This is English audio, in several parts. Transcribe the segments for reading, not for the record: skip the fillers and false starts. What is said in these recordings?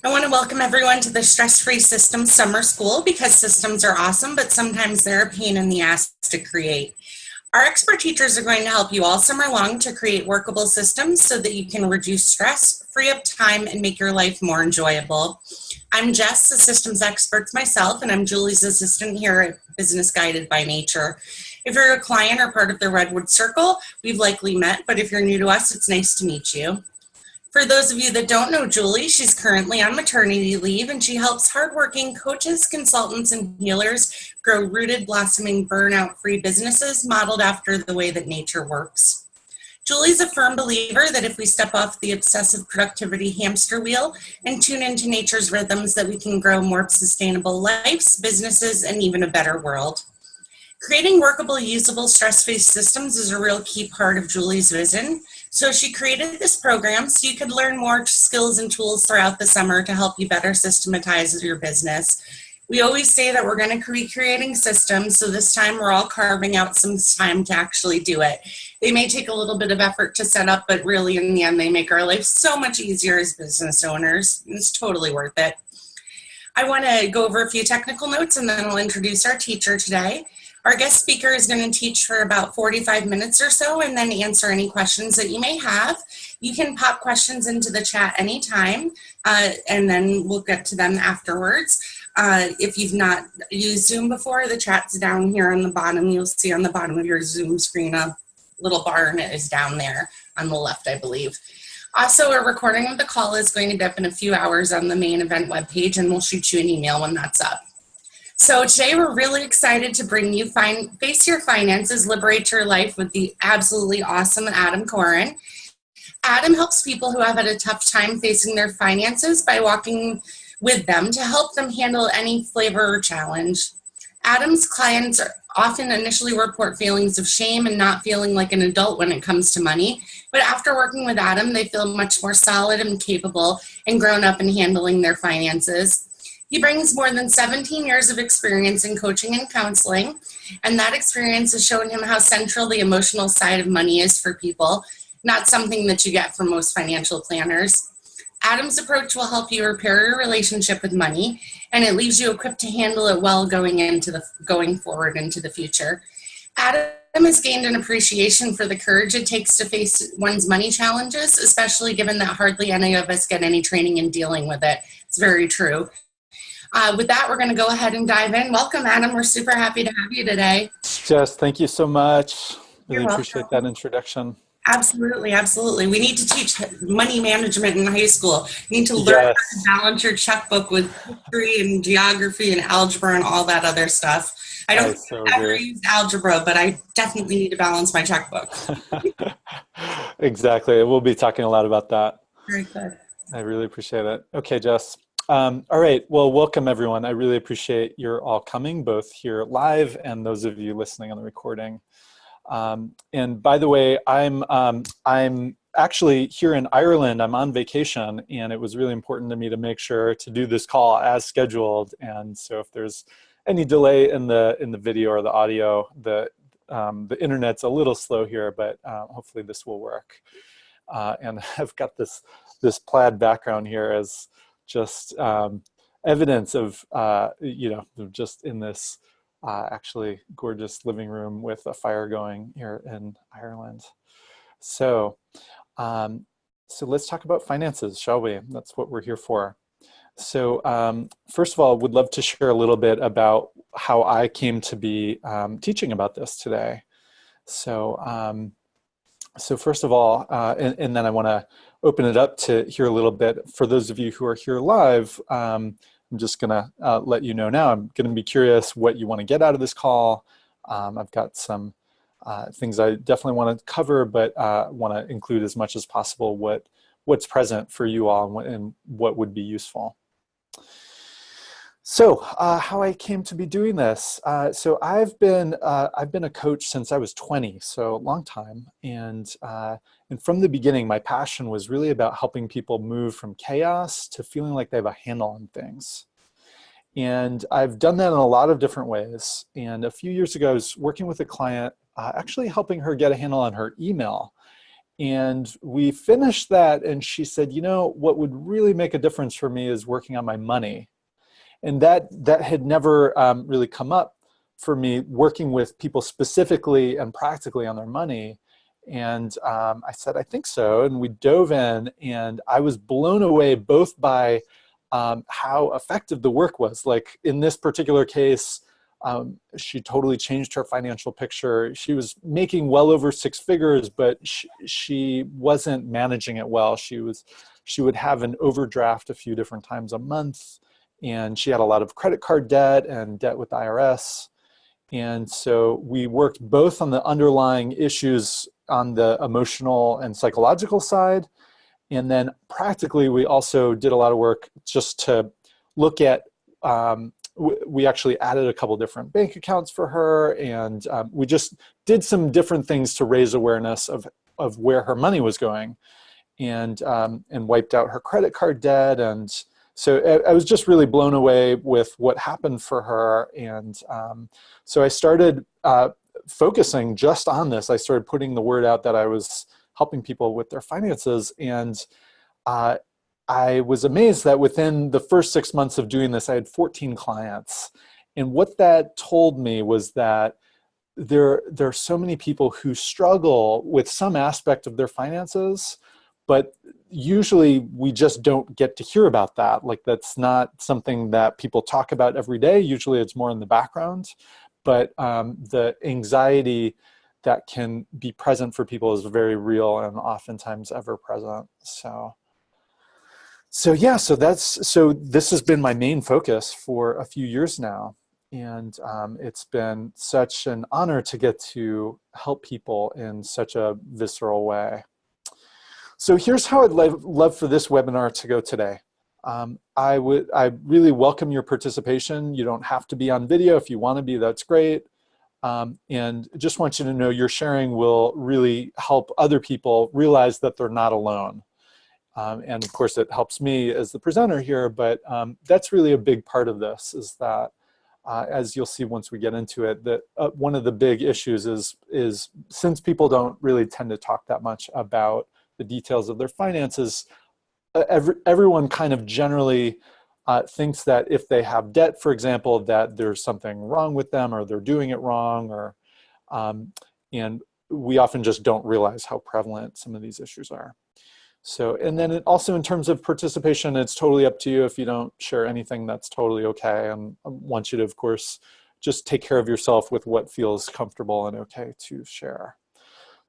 I want to welcome everyone to the Stress-Free Systems Summer School because systems are awesome, but sometimes they're a pain in the ass to create. Our expert teachers are going to help you all summer long to create workable systems so that you can reduce stress, free up time, and make your life more enjoyable. I'm Jess, a systems expert myself, and I'm Julie's assistant here at Business Guided by Nature. If you're a client or part of the Redwood Circle, we've likely met, but if you're new to us, it's nice to meet you. For those of you that don't know Julie, she's currently on maternity leave and she helps hardworking coaches, consultants, and healers grow rooted, blossoming, burnout-free businesses modeled after the way that nature works. Julie's a firm believer that if we step off the obsessive productivity hamster wheel and tune into nature's rhythms, that we can grow more sustainable lives, businesses, and even a better world. Creating workable, usable, stress-free systems is a real key part of Julie's vision. So she created this program so you could learn more skills and tools throughout the summer to help you better systematize your business. We always say that we're going to be creating systems, so this time we're all carving out some time to actually do it. They may take a little bit of effort to set up, but really in the end, they make our life so much easier as business owners. It's totally worth it. I want to go over a few technical notes and then I'll introduce our teacher today. Our guest speaker is going to teach for about 45 minutes or so and then answer any questions that you may have. You can pop questions into the chat anytime, and then we'll get to them afterwards. If you've not used Zoom before, the chat's down here on the bottom. You'll see on the bottom of your Zoom screen a little bar, and it is down there on the left, I believe. Also, a recording of the call is going to be up in a few hours on the main event webpage, and we'll shoot you an email when that's up. So today we're really excited to bring you Face Your Finances, Liberate Your Life with the absolutely awesome Adam Koren. Adam helps people who have had a tough time facing their finances by walking with them to help them handle any flavor or challenge. Adam's clients often initially report feelings of shame and not feeling like an adult when it comes to money, but after working with Adam, they feel much more solid and capable and grown up in handling their finances. He brings more than 17 years of experience in coaching and counseling, and that experience has shown him how central the emotional side of money is for people, not something that you get from most financial planners. Adam's approach will help you repair your relationship with money, and it leaves you equipped to handle it well going forward into the future. Adam has gained an appreciation for the courage it takes to face one's money challenges, especially given that hardly any of us get any training in dealing with it. It's very true. With that, we're going to go ahead and dive in. Welcome, Adam. We're super happy to have you today. Jess, thank you so much. You're Really welcome. appreciate that introduction. Absolutely, absolutely. We need to teach money management in high school. You need to learn how to balance your checkbook with history and geography and algebra and all that other stuff. I don't ever use algebra, but I definitely need to balance my checkbook. Exactly. We'll be talking a lot about that. Very good. I really appreciate it. Okay, Jess. All right. Well, welcome everyone. I really appreciate your all coming, both here live and those of you listening on the recording. And by the way, I'm actually here in Ireland. I'm on vacation, and it was really important to me to make sure to do this call as scheduled. And so, if there's any delay in the video or the audio, the internet's a little slow here, but hopefully this will work. And I've got this plaid background here as just evidence of just in this actually gorgeous living room with a fire going here in Ireland. So let's talk about finances, shall we? That's what we're here for. So first of all, would love to share a little bit about how I came to be teaching about this today. So first of all, and then I want to open it up to hear a little bit. For those of you who are here live, I'm just going to let you know now, I'm going to be curious what you want to get out of this call. I've got some things I definitely want to cover, but want to include as much as possible what's present for you all and what would be useful. So how I came to be doing this. So I've been a coach since I was 20, so a long time. And from the beginning, my passion was really about helping people move from chaos to feeling like they have a handle on things. And I've done that in a lot of different ways. And a few years ago, I was working with a client, actually helping her get a handle on her email. And we finished that, and she said, you know, what would really make a difference for me is working on my money. And that had never really come up for me, working with people specifically and practically on their money. And I said, I think so. And we dove in, and I was blown away both by how effective the work was. Like in this particular case, she totally changed her financial picture. She was making well over 6 figures, but she wasn't managing it well. She would have an overdraft a few different times a month, and she had a lot of credit card debt and debt with the IRS. And so we worked both on the underlying issues on the emotional and psychological side. And then practically, we also did a lot of work just to look at, we actually added a couple different bank accounts for her. And we just did some different things to raise awareness of where her money was going, and wiped out her credit card debt. And so I was just really blown away with what happened for her. And so I started focusing just on this. I started putting the word out that I was helping people with their finances. And I was amazed that within the first 6 months of doing this, I had 14 clients. And what that told me was that there are so many people who struggle with some aspect of their finances, but usually we just don't get to hear about that. Like that's not something that people talk about every day. Usually it's more in the background, but the anxiety that can be present for people is very real and oftentimes ever present. So this has been my main focus for a few years now. And it's been such an honor to get to help people in such a visceral way. So here's how I'd love for this webinar to go today. I really welcome your participation. You don't have to be on video. If you want to be, that's great. And just want you to know your sharing will really help other people realize that they're not alone. And of course, it helps me as the presenter here, but that's really a big part of this, is that as you'll see once we get into it, that one of the big issues is since people don't really tend to talk that much about the details of their finances, everyone kind of generally thinks that if they have debt, for example, that there's something wrong with them or they're doing it wrong, or and we often just don't realize how prevalent some of these issues are. So, and then also in terms of participation, it's totally up to you. If you don't share anything, that's totally okay. And I want you to, of course, just take care of yourself with what feels comfortable and okay to share.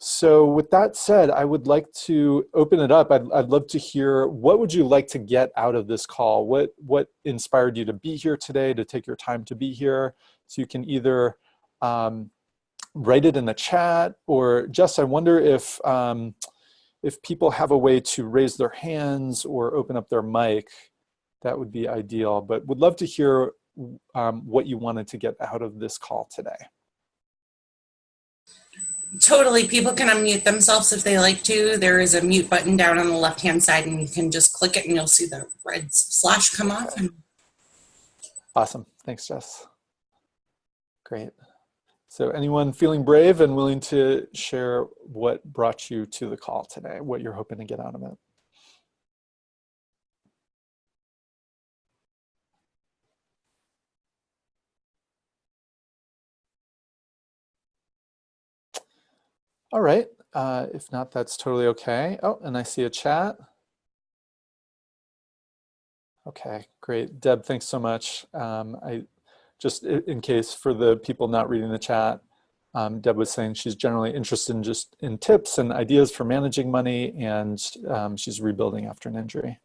So with that said, I would like to open it up. I'd love to hear, what would you like to get out of this call? What inspired you to be here today, to take your time to be here? So you can either write it in the chat, or Jess, I wonder if people have a way to raise their hands or open up their mic, that would be ideal. But would love to hear what you wanted to get out of this call today. Totally. People can unmute themselves if they like to. There is a mute button down on the left-hand side, and you can just click it and you'll see the red slash come off. Awesome. Thanks, Jess. Great. So anyone feeling brave and willing to share what brought you to the call today, what you're hoping to get out of it? All right. If not, that's totally okay. Oh, and I see a chat. Okay, great. Deb, thanks so much. I just, in case for the people not reading the chat, Deb was saying she's generally interested in just in tips and ideas for managing money, and she's rebuilding after an injury.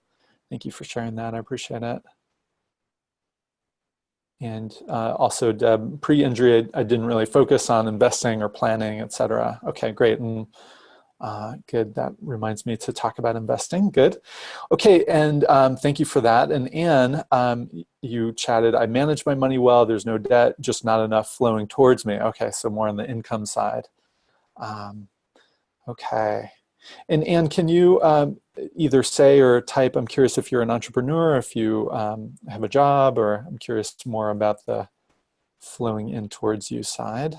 Thank you for sharing that. I appreciate it. And also, Deb, pre-injury, I didn't really focus on investing or planning, etc. Okay, great. And good. That reminds me to talk about investing. Good. Okay, and thank you for that. And Anne, you chatted, I manage my money well. There's no debt, just not enough flowing towards me. Okay, so more on the income side. Okay. And Anne, can you either say or type, I'm curious if you're an entrepreneur, if you have a job, or I'm curious more about the flowing in towards you side.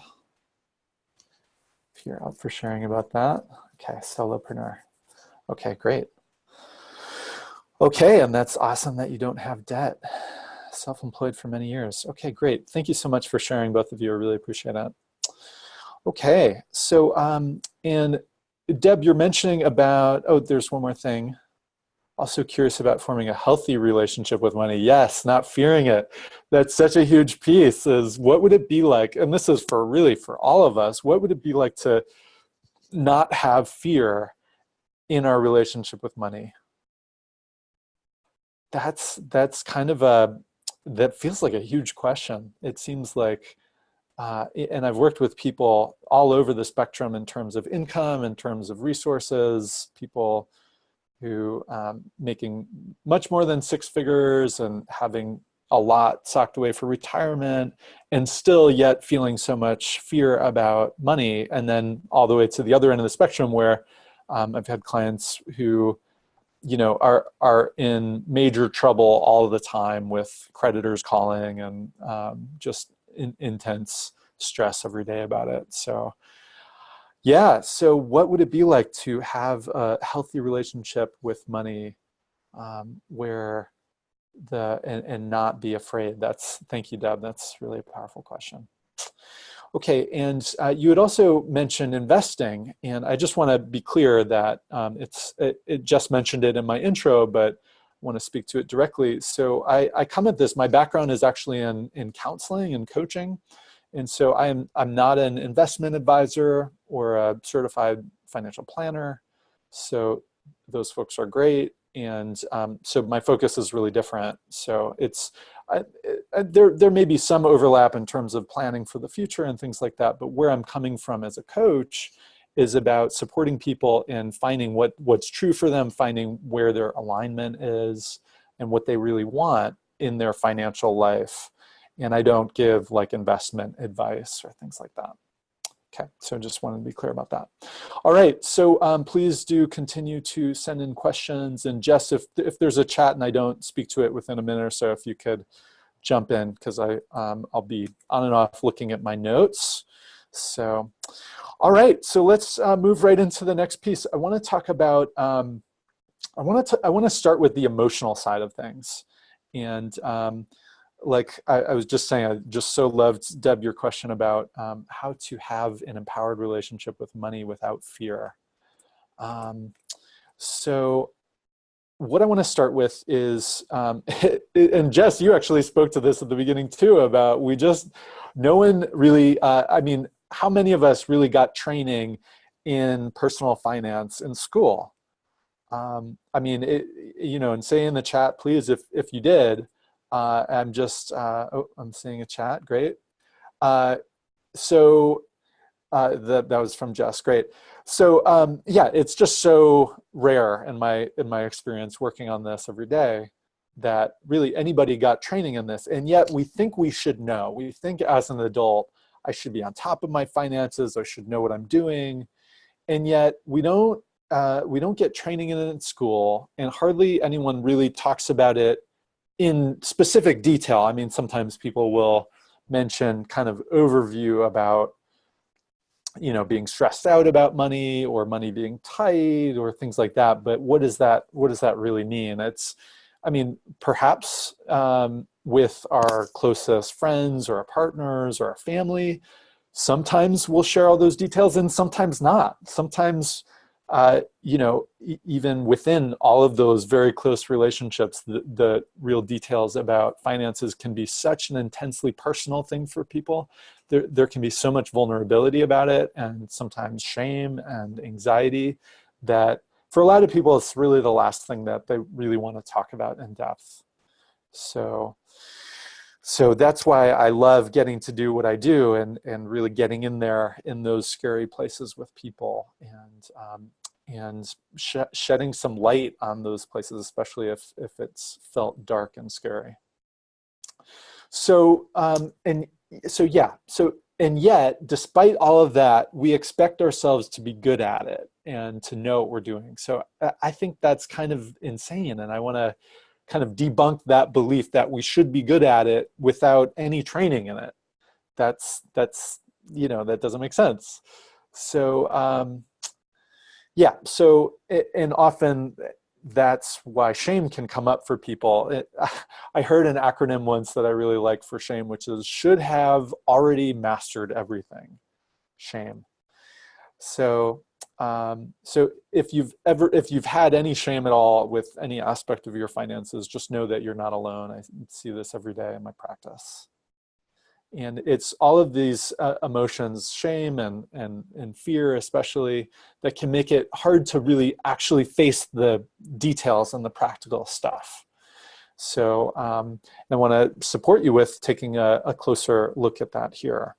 If you're up for sharing about that. Okay, solopreneur. Okay, great. Okay, and that's awesome that you don't have debt. Self-employed for many years. Okay, great. Thank you so much for sharing, both of you. I really appreciate it. Okay, so, and Deb, you're mentioning about, oh, there's one more thing. Also curious about forming a healthy relationship with money. Yes, not fearing it. That's such a huge piece, is what would it be like, and this is for really for all of us, what would it be like to not have fear in our relationship with money? That's kind of that feels like a huge question. It seems like, and I've worked with people all over the spectrum in terms of income, in terms of resources, people who making much more than six figures and having a lot socked away for retirement, and still yet feeling so much fear about money. And then all the way to the other end of the spectrum where I've had clients who, you know, are in major trouble all the time with creditors calling and just intense stress every day about it. So yeah, so what would it be like to have a healthy relationship with money, where and not be afraid? Thank you, Deb. That's really a powerful question. Okay, and you had also mentioned investing, and I just want to be clear that it just mentioned it in my intro, but I want to speak to it directly. So I come at this, my background is actually in counseling and coaching, and so I'm not an investment advisor or a certified financial planner. So those folks are great, and so my focus is really different. So there may be some overlap in terms of planning for the future and things like that, but where I'm coming from as a coach is about supporting people in finding what's true for them, finding where their alignment is and what they really want in their financial life. And I don't give like investment advice or things like that. Okay, so just wanted to be clear about that. All right, so please do continue to send in questions. And Jess, if there's a chat and I don't speak to it within a minute or so, if you could jump in, because I'll be on and off looking at my notes. So, all right, so let's move right into the next piece. I want to talk about, I want to start with the emotional side of things. And like I was just saying, I just so loved, Deb, your question about how to have an empowered relationship with money without fear. So what I want to start with is, and Jess, you actually spoke to this at the beginning too, about no one really, I mean, how many of us really got training in personal finance in school? I mean, you know, and say in the chat, please, if you did. I'm just, oh, I'm seeing a chat, great. So that was from Jess, great. So yeah, it's just so rare in my experience working on this every day that really anybody got training in this. And yet we think we should know. We think as an adult, I should be on top of my finances, I should know what I'm doing. And yet we don't get training in it in school, and hardly anyone really talks about it in specific detail. I mean, sometimes people will mention kind of overview about, you know, being stressed out about money or money being tight or things like that. But what does that really mean? I mean, perhaps with our closest friends or our partners or our family, sometimes we'll share all those details and sometimes not. Sometimes you know, even within all of those very close relationships, the real details about finances can be such an intensely personal thing for people. There can be so much vulnerability about it, and sometimes shame and anxiety, that for a lot of people, it's really the last thing that they really want to talk about in depth. So that's why I love getting to do what I do, and really getting in there in those scary places with people, and shedding some light on those places, especially if it's felt dark and scary. So and yet, despite all of that, we expect ourselves to be good at it and to know what we're doing. So I think that's kind of insane, and I want to kind of debunk that belief that we should be good at it without any training in it. That's you know, that doesn't make sense. So Yeah, so, and often that's why shame can come up for people. I heard an acronym once that I really like for shame, which is should have already mastered everything, shame. So, so if you've had any shame at all with any aspect of your finances, just know that you're not alone. I see this every day in my practice. And it's all of these emotions, shame and fear especially, that can make it hard to really actually face the details and the practical stuff. So I want to support you with taking a closer look at that here.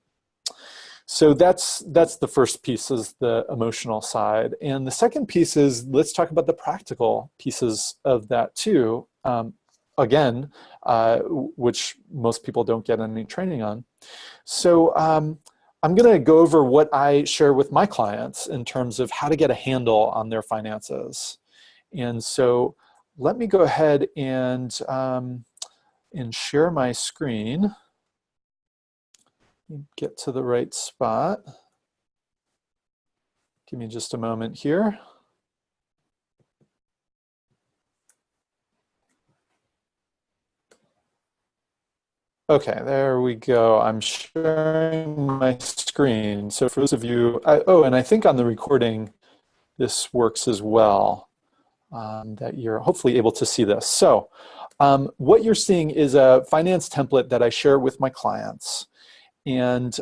So that's the first piece, is the emotional side. And the second piece is, let's talk about the practical pieces of that too. Again, which most people don't get any training on. So I'm going to go over what I share with my clients in terms of how to get a handle on their finances. And so let me go ahead and share my screen. Get to the right spot. Give me just a moment here. Okay, there we go. I'm sharing my screen. So for those of you, oh, and I think on the recording, this works as well, that you're hopefully able to see this. So what you're seeing is a finance template that I share with my clients. And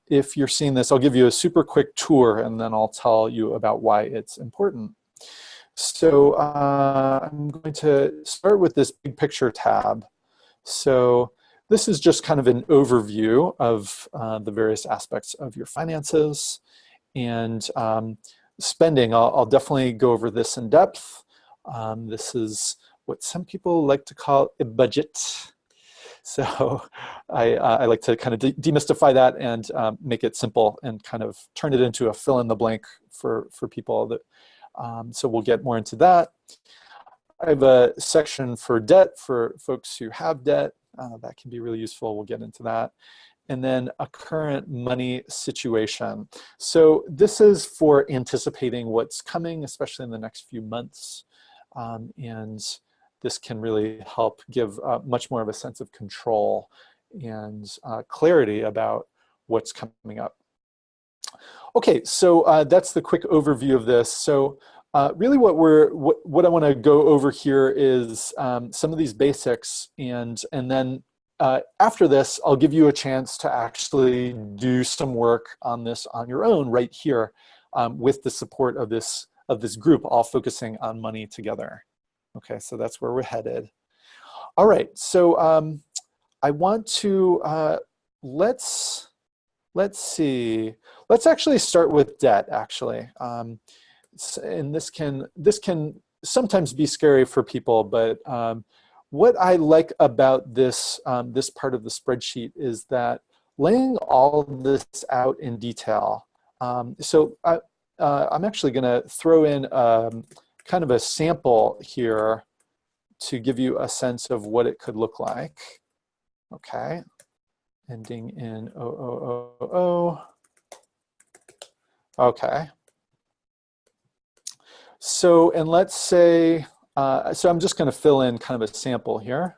if you're seeing this, I'll give you a super quick tour and then I'll tell you about why it's important. So I'm going to start with this big picture tab. So this is just kind of an overview of the various aspects of your finances. And spending, I'll definitely go over this in depth. This is what some people like to call a budget. So I like to kind of demystify that and make it simple and kind of turn it into a fill in the blank for people. That, so we'll get more into that. I have a section for debt for folks who have debt. That can be really useful. We'll get into that. And then a current money situation. So this is for anticipating what's coming, especially in the next few months. And this can really help give much more of a sense of control and clarity about what's coming up. Okay, so that's the quick overview of this. So really what I want to go over here is some of these basics, and then after this, I'll give you a chance to actually do some work on this on your own right here with the support of this group, all focusing on money together. Okay, so that's where we're headed. All right, so I want to, let's see. Let's actually start with debt, actually. And this can sometimes be scary for people, but what I like about this, this part of the spreadsheet is that laying all this out in detail. So I'm actually gonna throw in kind of a sample here to give you a sense of what it could look like. Okay, ending in 0000. Okay. So, and let's say, so I'm just going to fill in kind of a sample here.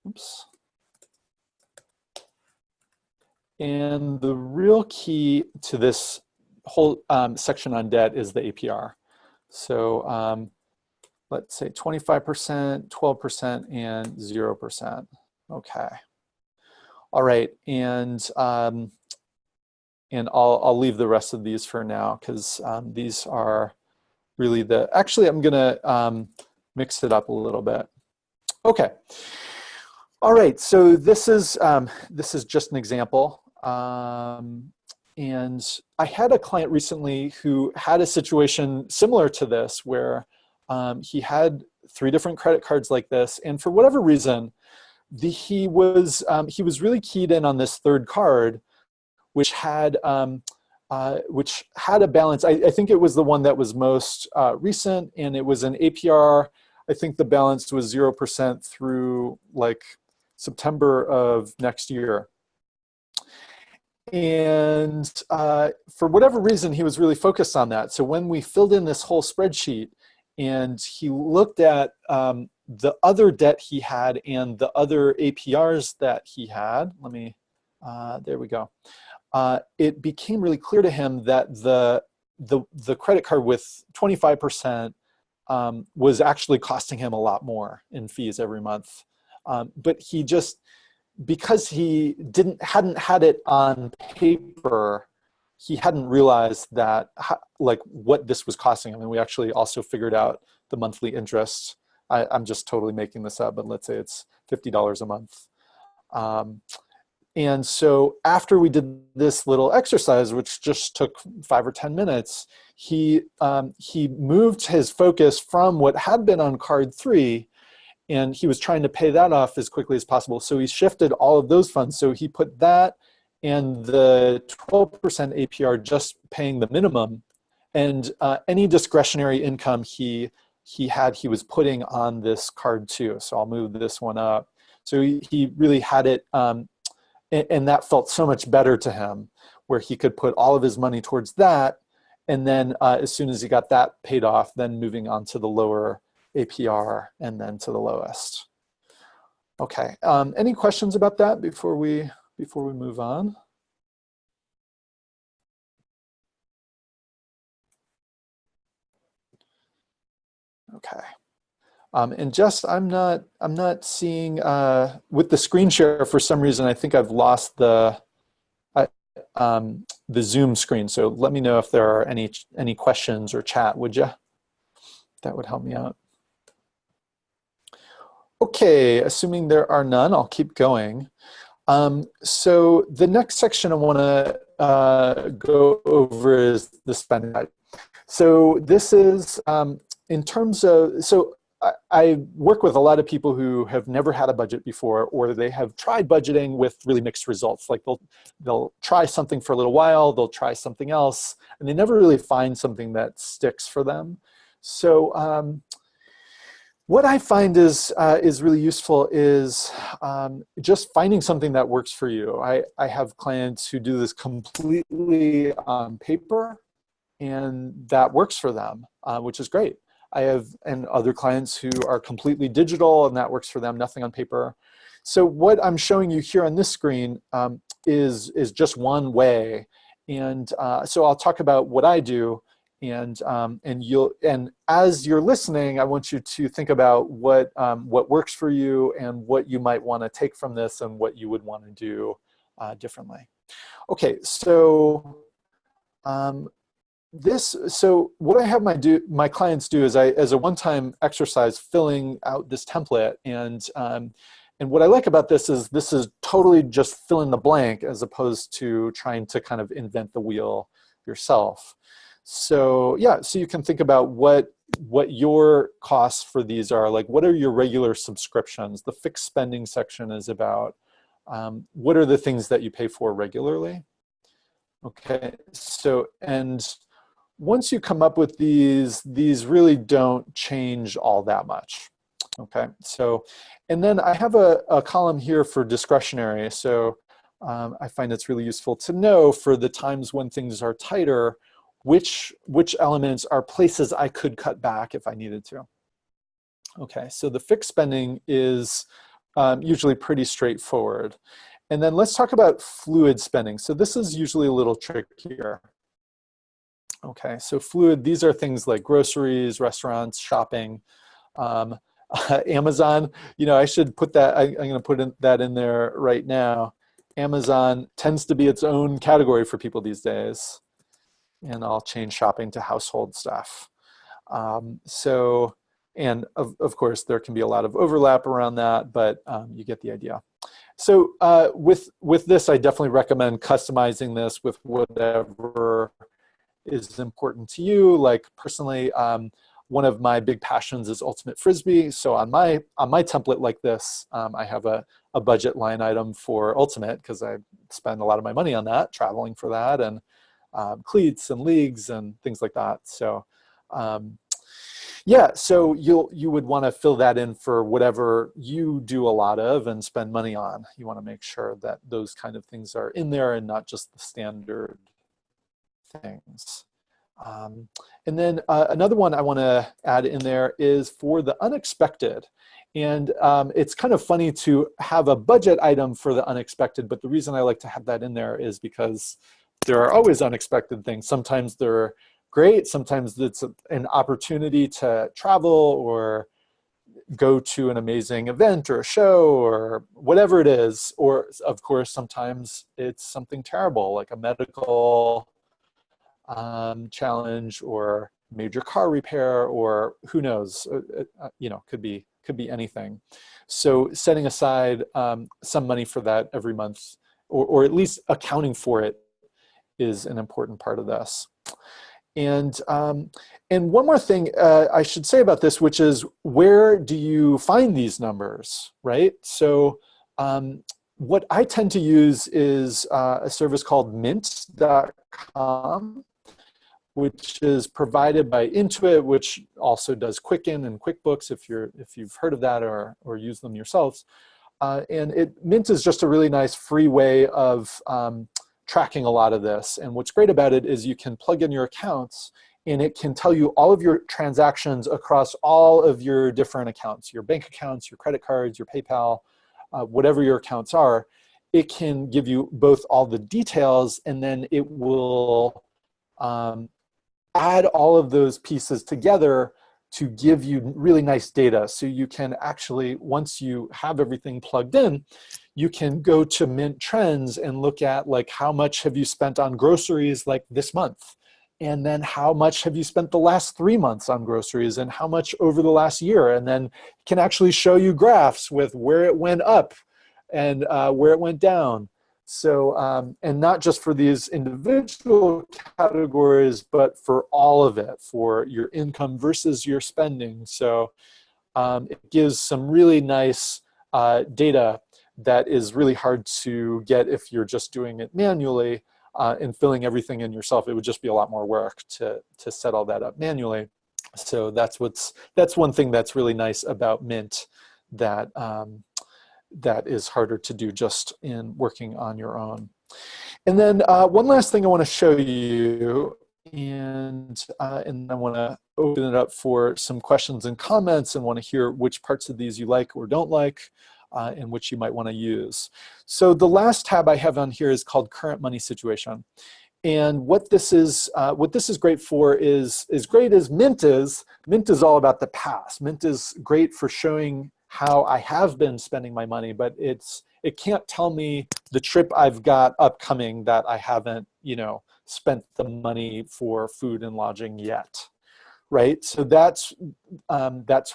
Oops. And the real key to this whole section on debt is the APR. So let's say 25%, 12%, and 0%. Okay. All right, and I'll leave the rest of these for now because these are really actually I'm gonna mix it up a little bit. Okay. All right, so this is just an example. And I had a client recently who had a situation similar to this where he had 3 different credit cards like this, and for whatever reason, he was really keyed in on this third card, which had a balance. I think it was the one that was most recent, and it was an APR. I think the balance was 0% through like September of next year. And for whatever reason, he was really focused on that. So when we filled in this whole spreadsheet and he looked at the other debt he had and the other APRs that he had, there we go. It became really clear to him that the credit card with 25% was actually costing him a lot more in fees every month. But he just, because he hadn't had it on paper, he hadn't realized that like what this was costing him. And we actually also figured out the monthly interest. I'm just totally making this up, but let's say it's $50 a month. And so after we did this little exercise, which just took 5 or 10 minutes, he moved his focus from what had been on card 3, and he was trying to pay that off as quickly as possible. So he shifted all of those funds. So he put that and the 12% APR just paying the minimum, and any discretionary income he was putting on this card too. So I'll move this one up. So he really had it, and that felt so much better to him, where he could put all of his money towards that. And then as soon as he got that paid off, then moving on to the lower APR and then to the lowest. Okay, any questions about that before we move on? Okay. And Jess, I'm not seeing with the screen share for some reason. I think I've lost the Zoom screen. So let me know if there are any questions or chat, would you? That would help me out. Okay, assuming there are none, I'll keep going. So the next section I want to go over is the spending guide. So this is in terms of, so I work with a lot of people who have never had a budget before, or they have tried budgeting with really mixed results. Like they'll try something for a little while, they'll try something else, and they never really find something that sticks for them. So what I find is really useful is just finding something that works for you. I have clients who do this completely on paper, and that works for them, which is great. I have other clients who are completely digital, and that works for them, nothing on paper. So what I'm showing you here on this screen is just one way. And so I'll talk about what I do, and as you're listening, I want you to think about what works for you and what you might want to take from this and what you would want to do differently. Okay, so so what I have my clients do is as a one-time exercise, filling out this template, and what I like about this is totally just fill in the blank as opposed to trying to kind of invent the wheel yourself. So yeah, so you can think about what your costs for these are. Like, what are your regular subscriptions? The fixed spending section is about what are the things that you pay for regularly. Okay, so, and once you come up with these really don't change all that much. Okay, so, and then I have a column here for discretionary. So I find it's really useful to know for the times when things are tighter, which elements are places I could cut back if I needed to. Okay, so the fixed spending is usually pretty straightforward. And then let's talk about fluid spending. So this is usually a little trickier. Okay, so fluid, these are things like groceries, restaurants, shopping, Amazon. You know, I should put that, I'm going to put that in there right now. Amazon tends to be its own category for people these days. And I'll change shopping to household stuff. So, and of course, there can be a lot of overlap around that, but you get the idea. So with this, I definitely recommend customizing this with whatever is important to you. Like personally, one of my big passions is ultimate frisbee. So on my template like this, I have a budget line item for ultimate because I spend a lot of my money on that, traveling for that, and cleats and leagues and things like that. So Yeah, so you would want to fill that in for whatever you do a lot of and spend money on. You want to make sure that those kind of things are in there and not just the standard things. Um, and then another one I want to add in there is for the unexpected. And it's kind of funny to have a budget item for the unexpected, but the reason I like to have that in there is because there are always unexpected things. Sometimes they're great, sometimes it's an opportunity to travel or go to an amazing event or a show or whatever it is. Or of course, sometimes it's something terrible like a medical challenge or major car repair, or who knows, could be anything. So setting aside some money for that every month, or at least accounting for it, is an important part of this. And one more thing I should say about this, which is, where do you find these numbers, right? So what I tend to use is a service called mint.com, which is provided by Intuit, which also does Quicken and QuickBooks, if you've heard of that or use them yourselves. And Mint is just a really nice free way of tracking a lot of this. And what's great about it is you can plug in your accounts and it can tell you all of your transactions across all of your different accounts, your bank accounts, your credit cards, your PayPal, whatever your accounts are. It can give you both all the details, and then it will add all of those pieces together to give you really nice data. So you can actually, once you have everything plugged in, you can go to Mint Trends and look at, like, how much have you spent on groceries like this month? And then how much have you spent the last 3 months on groceries, and how much over the last year? And then can actually show you graphs with where it went up and where it went down. So, and not just for these individual categories, but for all of it, for your income versus your spending. So it gives some really nice data that is really hard to get if you're just doing it manually and filling everything in yourself. It would just be a lot more work to set all that up manually. So that's one thing that's really nice about Mint, that that is harder to do just in working on your own. And then one last thing I want to show you, and I want to open it up for some questions and comments, and want to hear which parts of these you like or don't like, and which you might want to use. So the last tab I have on here is called Current Money Situation. And what this is great for is, as great as Mint is all about the past. Mint is great for showing how I have been spending my money, but it can't tell me the trip I've got upcoming that I haven't, spent the money for food and lodging yet, right? So that's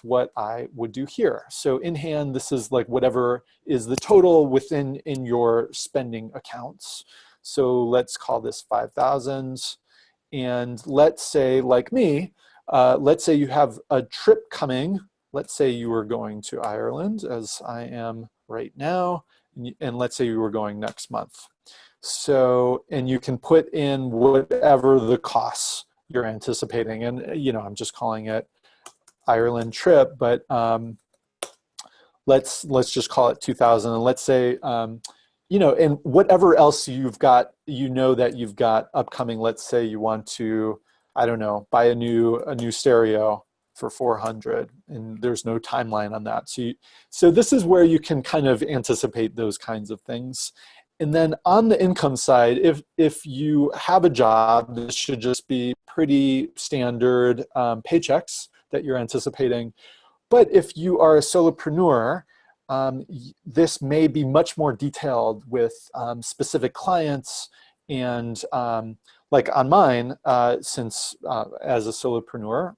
what I would do here. So in hand, this is like whatever is the total in your spending accounts. So let's call this 5,000. And let's say, like me, let's say you have a trip coming. Let's say you were going to Ireland, as I am right now, and let's say you were going next month. So, and you can put in whatever the costs you're anticipating. And, I'm just calling it Ireland trip, but let's just call it 2,000. And let's say, and whatever else you've got, that you've got upcoming. Let's say you want to, I don't know, buy a new stereo for 400, and there's no timeline on that. So this is where you can kind of anticipate those kinds of things. And then on the income side, if you have a job, this should just be pretty standard paychecks that you're anticipating. But if you are a solopreneur, this may be much more detailed with specific clients. And like on mine, since as a solopreneur,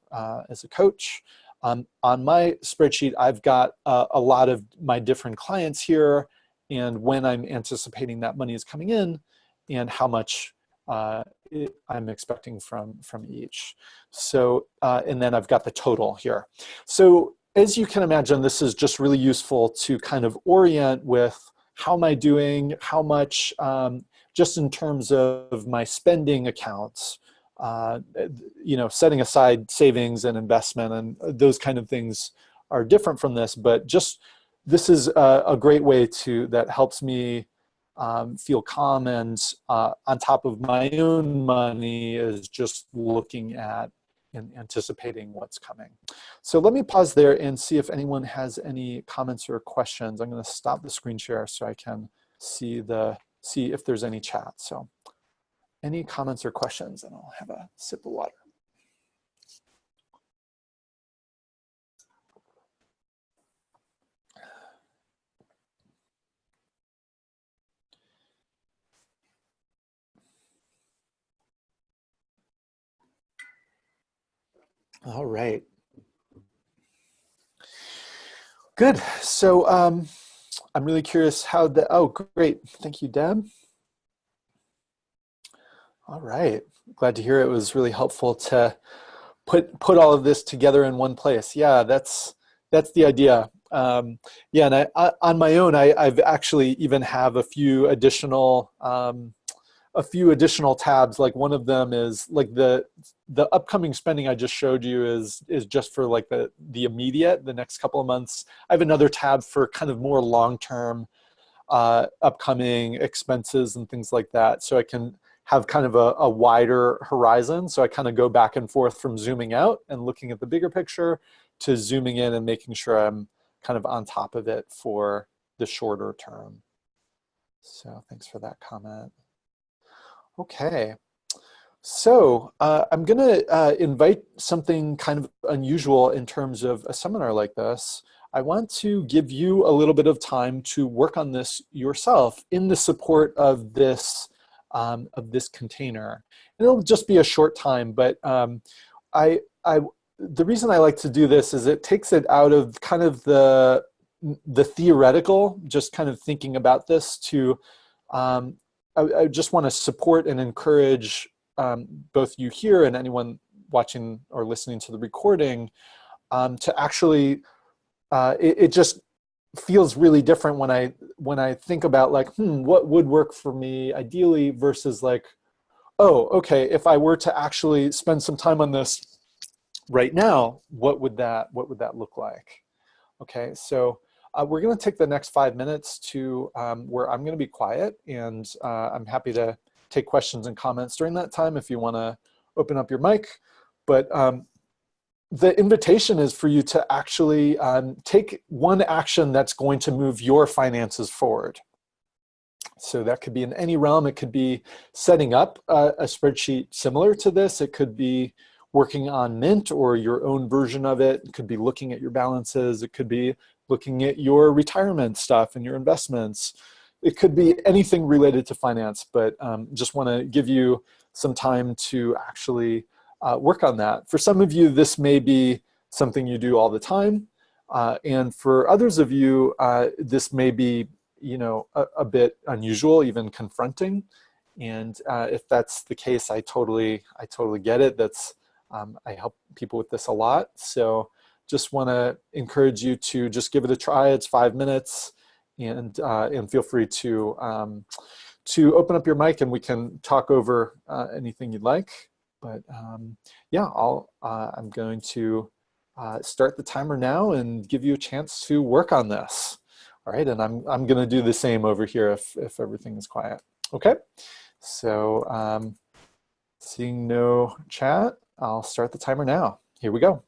as a coach, on my spreadsheet, I've got a lot of my different clients here, and when I'm anticipating that money is coming in, and how much I'm expecting from each. So, and then I've got the total here. So as you can imagine, this is just really useful to kind of orient with how am I doing, how much, just in terms of my spending accounts, setting aside savings and investment and those kind of things are different from this, but just this is a great way that helps me feel calm and on top of my own money is just looking at and anticipating what's coming. So let me pause there and see if anyone has any comments or questions. I'm going to stop the screen share so I can see if there's any chat. So any comments or questions, and I'll have a sip of water. All right. Good. So I'm really curious how oh, great. Thank you, Deb. All right. Glad to hear it was really helpful to put all of this together in one place. Yeah, that's the idea. Yeah, and on my own, I've actually even have a few additional tabs. Like one of them is like the upcoming spending I just showed you is just for like the immediate, the next couple of months. I have another tab for kind of more long-term upcoming expenses and things like that. So I can have kind of a wider horizon. So I kind of go back and forth from zooming out and looking at the bigger picture to zooming in and making sure I'm kind of on top of it for the shorter term. So thanks for that comment. Okay. So I'm going to invite something kind of unusual in terms of a seminar like this. I want to give you a little bit of time to work on this yourself in the support of this container. And it'll just be a short time, but the reason I like to do this is it takes it out of kind of the theoretical, just kind of thinking about this to, I just want to support and encourage both you here and anyone watching or listening to the recording to actually, it just feels really different when I think about like, what would work for me ideally versus like, oh, okay, if I were to actually spend some time on this right now, what would that look like? Okay, so we're going to take the next 5 minutes to where I'm going to be quiet, and I'm happy to take questions and comments during that time if you want to open up your mic. But the invitation is for you to actually take one action that's going to move your finances forward. So that could be in any realm. It could be setting up a spreadsheet similar to this. It could be working on Mint or your own version of it. It could be looking at your balances. It could be looking at your retirement stuff and your investments. It could be anything related to finance, but just want to give you some time to actually work on that. For some of you, this may be something you do all the time. And for others of you, this may be a bit unusual, even confronting. And if that's the case, I totally get it. I help people with this a lot. So just want to encourage you to just give it a try. It's 5 minutes, and feel free to open up your mic and we can talk over anything you'd like. But yeah, I'm going to start the timer now and give you a chance to work on this. All right, and I'm going to do the same over here if everything is quiet. Okay, so seeing no chat, I'll start the timer now. Here we go.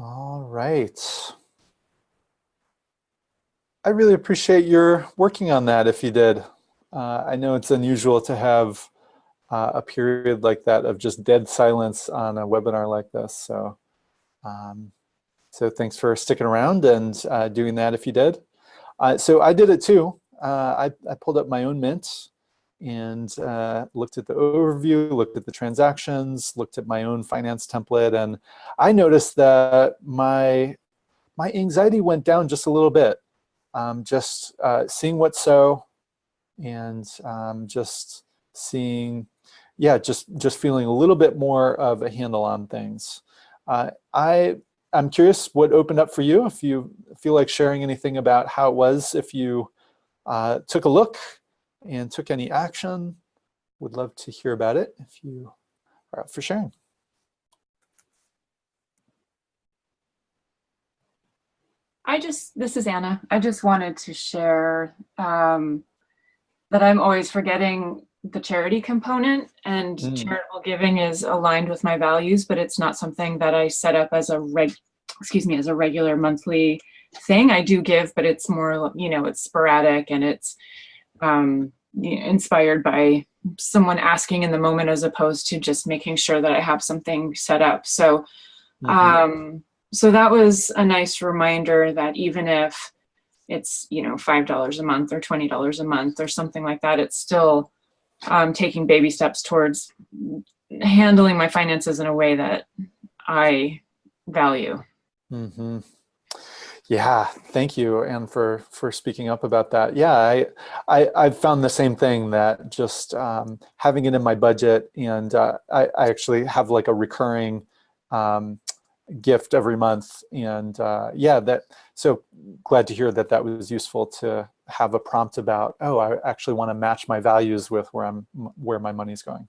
All right. I really appreciate your working on that if you did. I know it's unusual to have a period like that of just dead silence on a webinar like this. So, so thanks for sticking around and doing that if you did. So I did it too. I pulled up my own Mint and looked at the overview, looked at the transactions, looked at my own finance template, and I noticed that my anxiety went down just a little bit. Just seeing what's so, and just seeing, yeah, just feeling a little bit more of a handle on things. I'm curious what opened up for you, if you feel like sharing anything about how it was, if you took a look and took any action. Would love to hear about it if you are up for sharing. This is Anna. I just wanted to share that I'm always forgetting the charity component, and charitable giving is aligned with my values, but it's not something that I set up as a regular monthly thing. I do give, but it's more, it's sporadic, and it's inspired by someone asking in the moment, as opposed to just making sure that I have something set up. So so that was a nice reminder that even if it's, $5 a month or $20 a month or something like that, it's still taking baby steps towards handling my finances in a way that I value. Yeah, thank you, Anne, for speaking up about that. Yeah, I've found the same thing, that just having it in my budget, and I actually have like a recurring gift every month, and so glad to hear that that was useful to have a prompt about, oh, I actually want to match my values with where my money's going.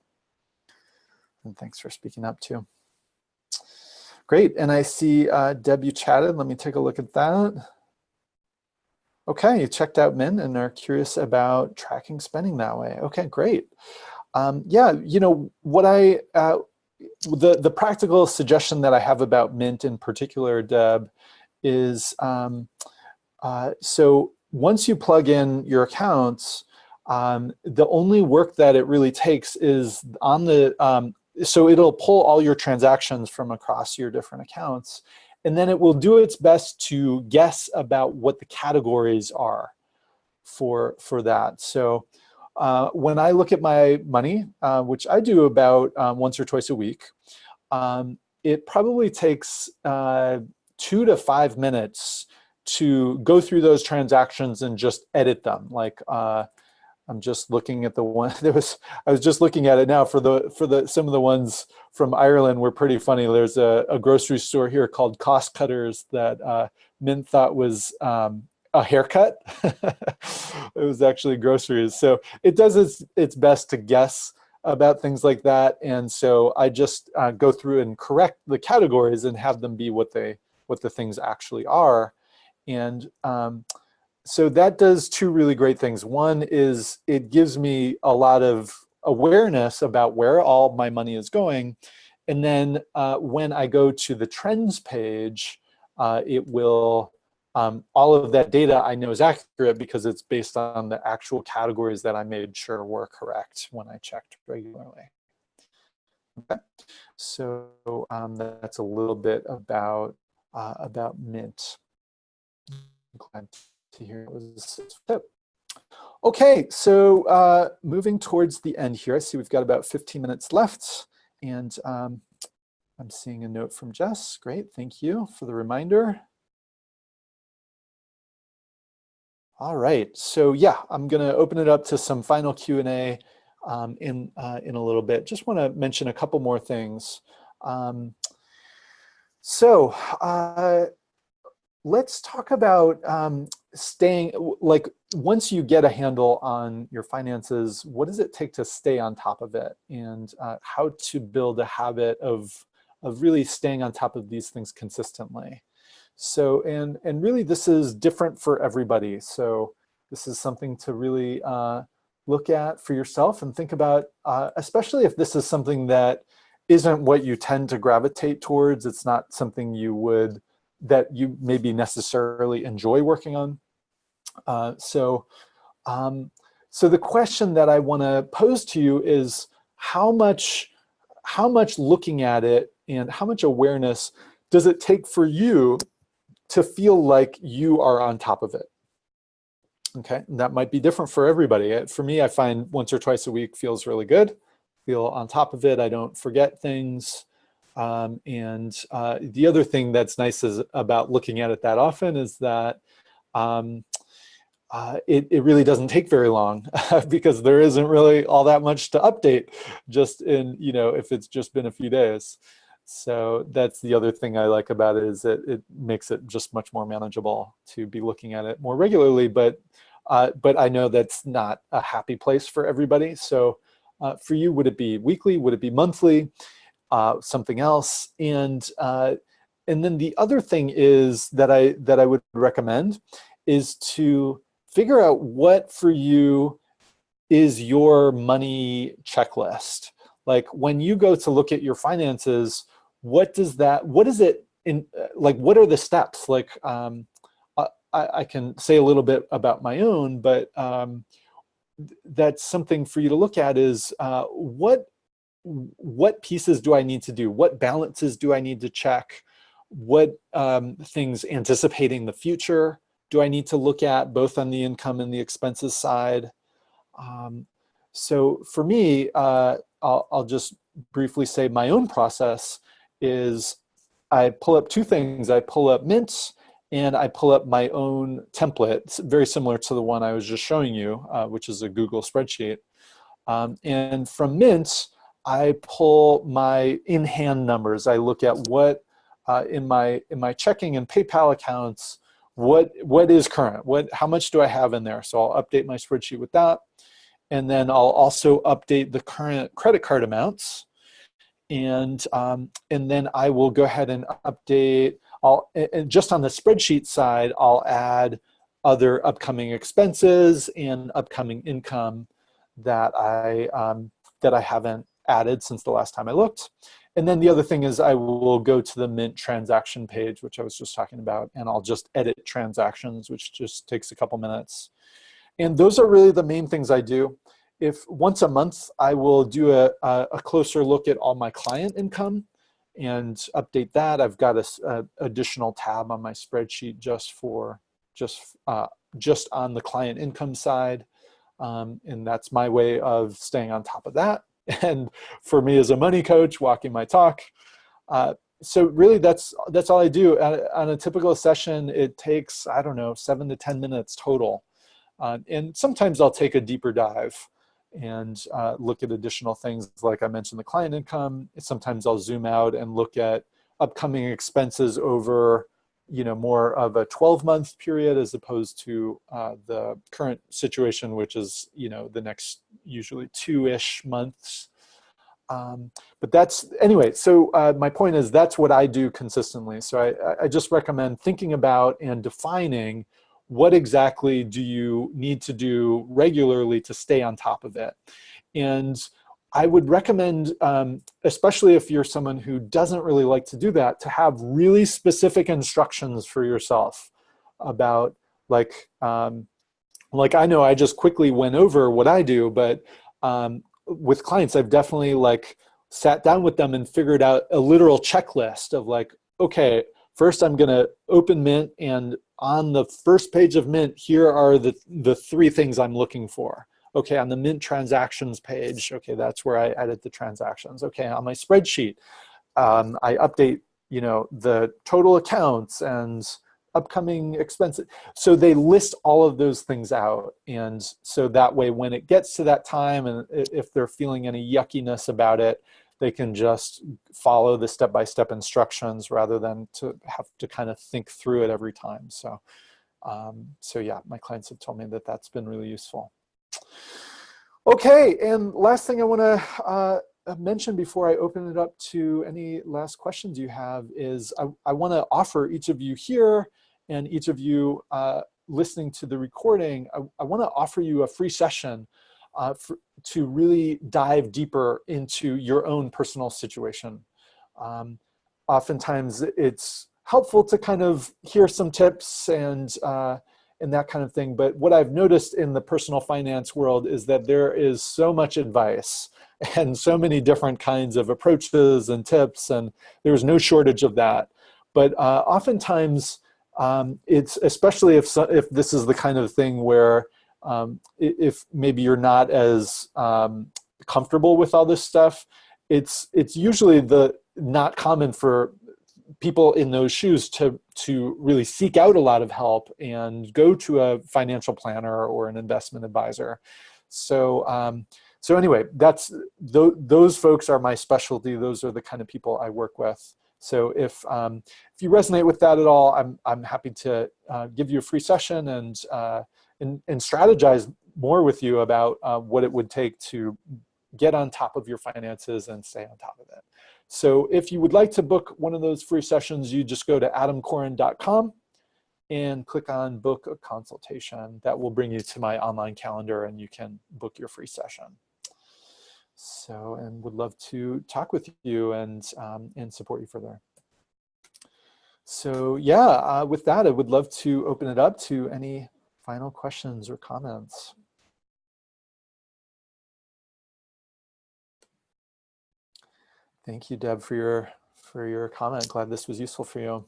And thanks for speaking up too. Great, and I see Deb, you chatted. Let me take a look at that. Okay, you checked out Mint and are curious about tracking spending that way. Okay, great. Yeah, what the practical suggestion that I have about Mint in particular, Deb, is so once you plug in your accounts, the only work that it really takes is on the, so it'll pull all your transactions from across your different accounts, and then it will do its best to guess about what the categories are for that. So when I look at my money, which I do about once or twice a week, it probably takes 2 to 5 minutes to go through those transactions and just edit them. Like I'm just looking at the one I was just looking at it now for some of the ones from Ireland were pretty funny. There's a grocery store here called Cost Cutters that Mint thought was a haircut. It was actually groceries. So it does its best to guess about things like that. And so I just go through and correct the categories and have them be what the things actually are. And so that does 2 really great things. One is it gives me a lot of awareness about where all my money is going. And then when I go to the trends page, it will, all of that data I know is accurate because it's based on the actual categories that I made sure were correct when I checked regularly. Okay. So that's a little bit about Mint. I'm glad to hear it was a tip. Okay, so moving towards the end here, I see we've got about 15 minutes left, and I'm seeing a note from Jess. Great, thank you for the reminder. All right, so yeah, I'm gonna open it up to some final Q&A in a little bit. Just wanna mention a couple more things. Let's talk about staying, like once you get a handle on your finances, what does it take to stay on top of it, and how to build a habit of really staying on top of these things consistently. So, and really this is different for everybody. So this is something to really look at for yourself and think about, especially if this is something that isn't what you tend to gravitate towards. It's not something that you maybe necessarily enjoy working on. So the question that I want to pose to you is how much looking at it and how much awareness does it take for you to feel like you are on top of it? Okay, and that might be different for everybody. For me, I find once or twice a week feels really good. Feel on top of it. I don't forget things. The other thing that's nice about looking at it that often is that it really doesn't take very long because there isn't really all that much to update just in, if it's just been a few days. So that's the other thing I like about it, is that it makes it just much more manageable to be looking at it more regularly. But I know that's not a happy place for everybody. So for you, would it be weekly? Would it be monthly? Something else? And then the other thing is that I would recommend is to figure out what for you is your money checklist. Like when you go to look at your finances, what is it in, like, what are the steps? Like, I can say a little bit about my own, but that's something for you to look at is what pieces do I need to do? What balances do I need to check? What things anticipating the future do I need to look at, both on the income and the expenses side? So for me, I'll just briefly say my own process is I pull up two things. I pull up Mint and I pull up my own template. It's very similar to the one I was just showing you, which is a Google spreadsheet. And from Mint, I pull my in-hand numbers. I look at what in my checking and PayPal accounts, what is current, how much do I have in there? So I'll update my spreadsheet with that. And then I'll also update the current credit card amounts. And then I will go ahead and update, and just on the spreadsheet side, I'll add other upcoming expenses and upcoming income that I haven't added since the last time I looked. And then the other thing is I will go to the Mint transaction page, which I was just talking about, and I'll just edit transactions, which just takes a couple minutes. And those are really the main things I do. If once a month, I will do a closer look at all my client income and update that. I've got a additional tab on my spreadsheet just on the client income side. And that's my way of staying on top of that. And for me as a money coach, walking my talk. So really that's all I do. On a typical session, it takes, I don't know, 7 to 10 minutes total. And sometimes I'll take a deeper dive and look at additional things. Like I mentioned, the client income. Sometimes I'll zoom out and look at upcoming expenses over, more of a 12-month period as opposed to the current situation, which is, the next usually 2-ish months. But that's, anyway, so my point is that's what I do consistently. So I just recommend thinking about and defining what exactly do you need to do regularly to stay on top of it. And I would recommend, especially if you're someone who doesn't really like to do that, to have really specific instructions for yourself about like I know I just quickly went over what I do, but with clients, I've definitely sat down with them and figured out a literal checklist of okay, first I'm gonna open Mint, and on the first page of Mint, here are the 3 things I'm looking for. Okay, on the Mint transactions page, okay, that's where I edit the transactions. Okay, on my spreadsheet, I update, the total accounts and upcoming expenses. So they list all of those things out. And so that way, when it gets to that time, and if they're feeling any yuckiness about it, they can just follow the step-by-step instructions rather than to have to kind of think through it every time. So yeah, my clients have told me that that's been really useful. Okay, and last thing I want to mention before I open it up to any last questions you have is I want to offer each of you here and each of you listening to the recording, I want to offer you a free session to really dive deeper into your own personal situation. Oftentimes it's helpful to kind of hear some tips and that kind of thing. But what I've noticed in the personal finance world is that there is so much advice and so many different kinds of approaches and tips, and there's no shortage of that. But oftentimes, it's especially if this is the kind of thing where if maybe you're not as comfortable with all this stuff, it's usually not common for people in those shoes to really seek out a lot of help and go to a financial planner or an investment advisor. So anyway, those folks are my specialty. Those are the kind of people I work with. So if you resonate with that at all, I'm happy to give you a free session and strategize more with you about what it would take to get on top of your finances and stay on top of it. So if you would like to book one of those free sessions, you just go to adamkoren.com and click on book a consultation. That will bring you to my online calendar and you can book your free session. So, and would love to talk with you and support you further. So yeah, with that, I would love to open it up to any final questions or comments. Thank you, Deb, for your comment. Glad this was useful for you.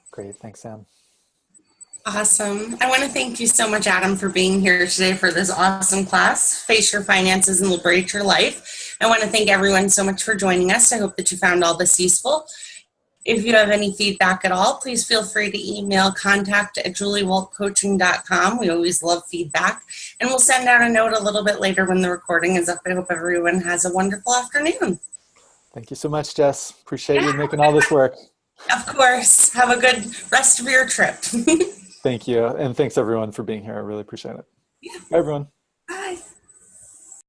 Great, thanks, Sam. Awesome. I want to thank you so much, Adam, for being here today for this awesome class, Face Your Finances and Liberate Your Life. I want to thank everyone so much for joining us. I hope that you found all this useful. If you have any feedback at all, please feel free to email contact@juliewolkcoaching.com. We always love feedback. And we'll send out a note a little bit later when the recording is up. I hope everyone has a wonderful afternoon. Thank you so much, Jess. Appreciate you making all this work. Of course. Have a good rest of your trip. Thank you. And thanks everyone for being here. I really appreciate it. Yeah. Bye, everyone.